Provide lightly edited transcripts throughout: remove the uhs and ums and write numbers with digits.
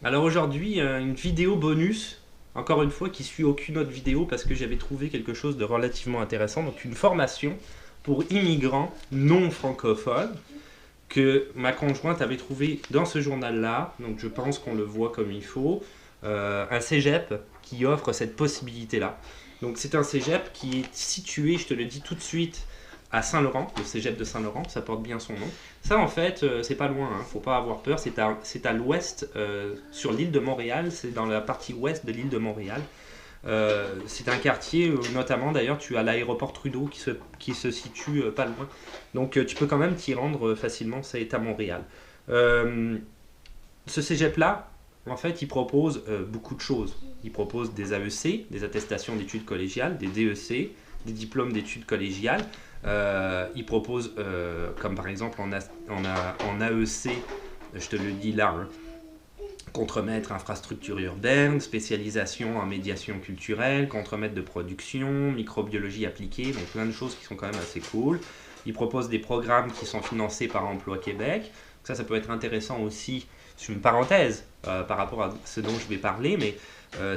Alors aujourd'hui, une vidéo bonus, encore une fois, qui suit aucune autre vidéo parce que j'avais trouvé quelque chose de relativement intéressant. Donc une formation pour immigrants non francophones que ma conjointe avait trouvé dans ce journal-là. Donc je pense qu'on le voit comme il faut. Un cégep qui offre cette possibilité-là. Donc c'est un cégep qui est situé, je te le dis tout de suite, à Saint-Laurent, le cégep de Saint-Laurent, ça porte bien son nom. Ça en fait, c'est pas loin, hein, faut pas avoir peur, c'est à l'ouest, sur l'île de Montréal, c'est dans la partie ouest de l'île de Montréal. C'est un quartier où notamment d'ailleurs tu as l'aéroport Trudeau qui se situe pas loin. Donc tu peux quand même t'y rendre facilement, c'est à Montréal. Euh, Ce cégep-là, en fait, il propose beaucoup de choses. Il propose des AEC, des attestations d'études collégiales, des DEC, des diplômes d'études collégiales. Il propose, comme par exemple en AEC, je te le dis là, hein, contremaître infrastructure urbaine, spécialisation en médiation culturelle, contremaître de production, microbiologie appliquée, donc plein de choses qui sont quand même assez cool. Il propose des programmes qui sont financés par Emploi Québec. Ça peut être intéressant aussi. C'est une parenthèse par rapport à ce dont je vais parler, mais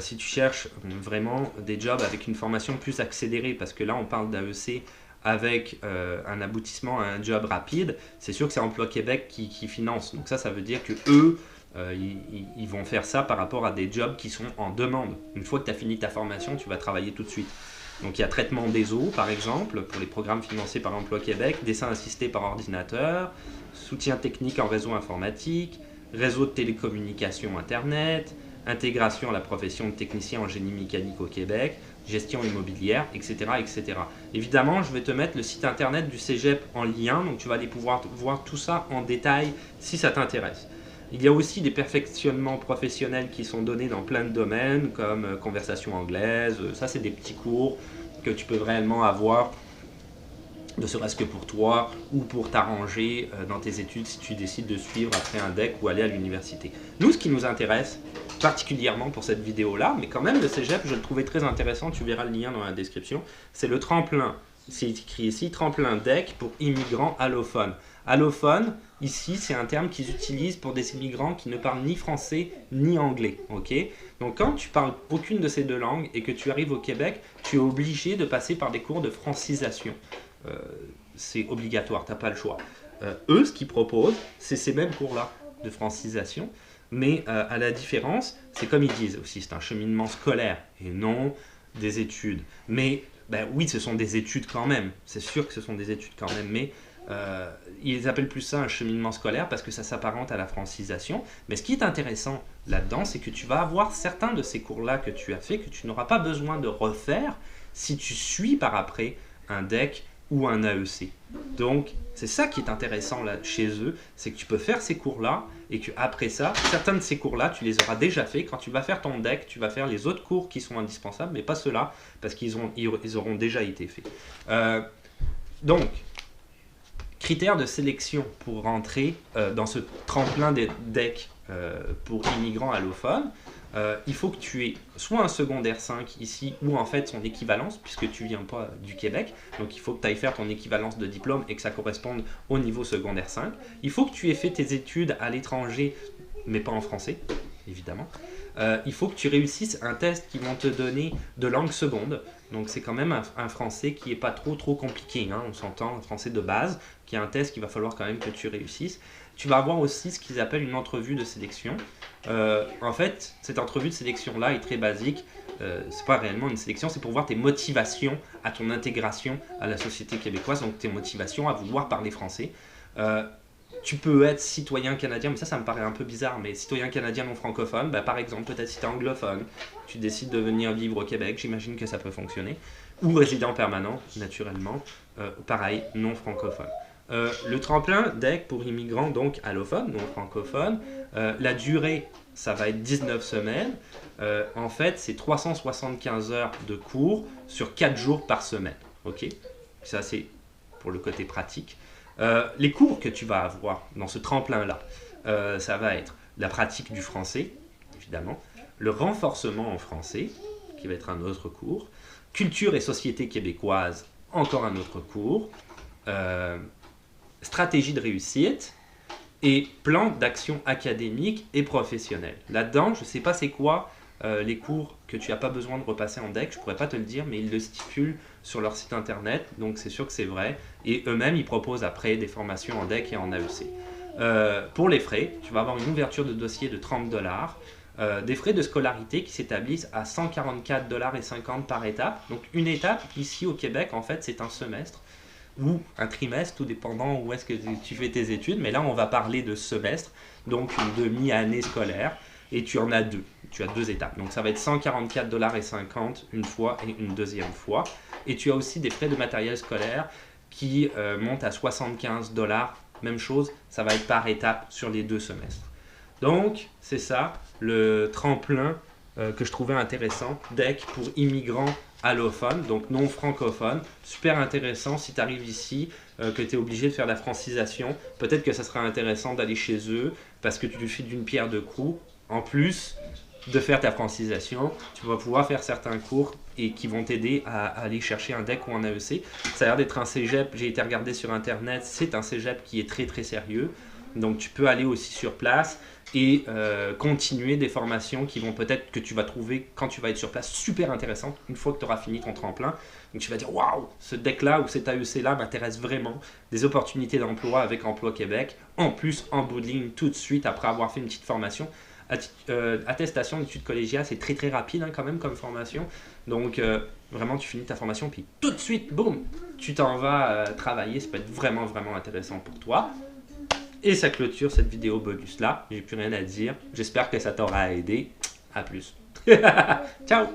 si tu cherches vraiment des jobs avec une formation plus accélérée, parce que là on parle d'AEC avec un aboutissement à un job rapide, c'est sûr que c'est Emploi Québec qui finance. Donc ça veut dire que eux, ils vont faire ça par rapport à des jobs qui sont en demande. Une fois que tu as fini ta formation, tu vas travailler tout de suite. Donc il y a traitement des eaux, par exemple, pour les programmes financés par Emploi Québec, dessin assisté par ordinateur, soutien technique en réseau informatique, réseau de télécommunications Internet, intégration à la profession de technicien en génie mécanique au Québec, gestion immobilière, etc., etc. Évidemment, je vais te mettre le site internet du Cégep en lien, donc tu vas aller pouvoir voir tout ça en détail si ça t'intéresse. Il y a aussi des perfectionnements professionnels qui sont donnés dans plein de domaines, comme conversation anglaise. Ça, c'est des petits cours que tu peux réellement avoir, ne serait-ce que pour toi ou pour t'arranger dans tes études si tu décides de suivre après un DEC ou aller à l'université. Nous, ce qui nous intéresse, particulièrement pour cette vidéo-là, mais quand même le cégep, je le trouvais très intéressant, tu verras le lien dans la description, c'est le tremplin. C'est écrit ici, tremplin DEC pour immigrants allophones. Allophone, ici, c'est un terme qu'ils utilisent pour des immigrants qui ne parlent ni français ni anglais. Okay, donc quand tu parles aucune de ces deux langues et que tu arrives au Québec, tu es obligé de passer par des cours de francisation. Euh, c'est obligatoire, tu n'as pas le choix. Eux, ce qu'ils proposent, c'est ces mêmes cours-là de francisation, mais à la différence, c'est comme ils disent aussi, c'est un cheminement scolaire et non des études. Mais ben, oui, ce sont des études quand même, c'est sûr que ce sont des études quand même, mais ils appellent plus ça un cheminement scolaire parce que ça s'apparente à la francisation. Mais ce qui est intéressant là-dedans, c'est que tu vas avoir certains de ces cours-là que tu as fait, que tu n'auras pas besoin de refaire si tu suis par après un DEC ou un AEC. Donc, c'est ça qui est intéressant là, chez eux, c'est que tu peux faire ces cours-là et qu'après ça, certains de ces cours-là, tu les auras déjà fait. Quand tu vas faire ton DEC, tu vas faire les autres cours qui sont indispensables, mais pas ceux-là, parce ils auront déjà été faits. Donc, critères de sélection pour rentrer dans ce tremplin des DEC pour immigrants allophones, il faut que tu aies soit un secondaire 5 ici, ou en fait son équivalence, puisque tu viens pas du Québec, donc il faut que tu ailles faire ton équivalence de diplôme et que ça corresponde au niveau secondaire 5. Il faut que tu aies fait tes études à l'étranger, mais pas en français, évidemment. Il faut que tu réussisses un test qui vont te donner de langue seconde. Donc c'est quand même un français qui n'est pas trop compliqué, hein, on s'entend, un français de base, qui est un test qu'il va falloir quand même que tu réussisses. Tu vas avoir aussi ce qu'ils appellent une entrevue de sélection. En fait, cette entrevue de sélection-là est très basique. C'est pas réellement une sélection, c'est pour voir tes motivations à ton intégration à la société québécoise, donc tes motivations à vouloir parler français. Tu peux être citoyen canadien, mais ça me paraît un peu bizarre, mais citoyen canadien non francophone, bah, par exemple, peut-être si tu es anglophone, tu décides de venir vivre au Québec, j'imagine que ça peut fonctionner, ou résident permanent, naturellement, pareil, non francophone. Le tremplin DEC pour immigrants, donc allophones, non francophones, la durée, ça va être 19 semaines. En fait, c'est 375 heures de cours sur 4 jours par semaine. Ok, ça, c'est pour le côté pratique. Les cours que tu vas avoir dans ce tremplin-là, ça va être la pratique du français, évidemment, le renforcement en français, qui va être un autre cours, culture et société québécoise, encore un autre cours, stratégie de réussite, et plan d'action académique et professionnel. Là-dedans, je ne sais pas c'est quoi les cours que tu n'as pas besoin de repasser en DEC, je ne pourrais pas te le dire, mais ils le stipulent sur leur site internet, donc c'est sûr que c'est vrai. Et eux-mêmes, ils proposent après des formations en DEC et en AEC. Pour les frais, tu vas avoir une ouverture de dossier de 30 $, des frais de scolarité qui s'établissent à 144,50 $ par étape. Donc une étape, ici au Québec, en fait, c'est un semestre ou un trimestre, tout dépendant où est-ce que tu fais tes études. Mais là, on va parler de semestre, donc une demi-année scolaire, et tu en as deux. Tu as deux étapes. Donc ça va être 144,50 $ une fois et une deuxième fois. Et tu as aussi des frais de matériel scolaire qui montent à 75 $. Même chose, ça va être par étape sur les 2 semestres. Donc, c'est ça, le tremplin que je trouvais intéressant, DEC pour immigrants allophones, donc non francophones. Super intéressant si tu arrives ici, que tu es obligé de faire la francisation. Peut-être que ça sera intéressant d'aller chez eux parce que tu te fais d'une pierre deux coups. En plus de faire ta francisation, tu vas pouvoir faire certains cours et qui vont t'aider à aller chercher un DEC ou un AEC. Ça a l'air d'être un cégep, j'ai été regarder sur internet, c'est un cégep qui est très très sérieux. Donc tu peux aller aussi sur place et continuer des formations qui vont peut-être que tu vas trouver quand tu vas être sur place super intéressantes une fois que tu auras fini ton tremplin. Donc tu vas dire waouh, ce DEC là ou cet AEC là m'intéresse vraiment. Des opportunités d'emploi avec Emploi Québec, en plus en bout de ligne tout de suite après avoir fait une petite formation. Attestation d'études collégiales, c'est très très rapide hein, quand même comme formation. Donc vraiment tu finis ta formation puis tout de suite, boum, tu t'en vas travailler. Ça peut être vraiment vraiment intéressant pour toi. Et ça clôture cette vidéo bonus là. J'ai plus rien à dire. J'espère que ça t'aura aidé. À plus. Ciao.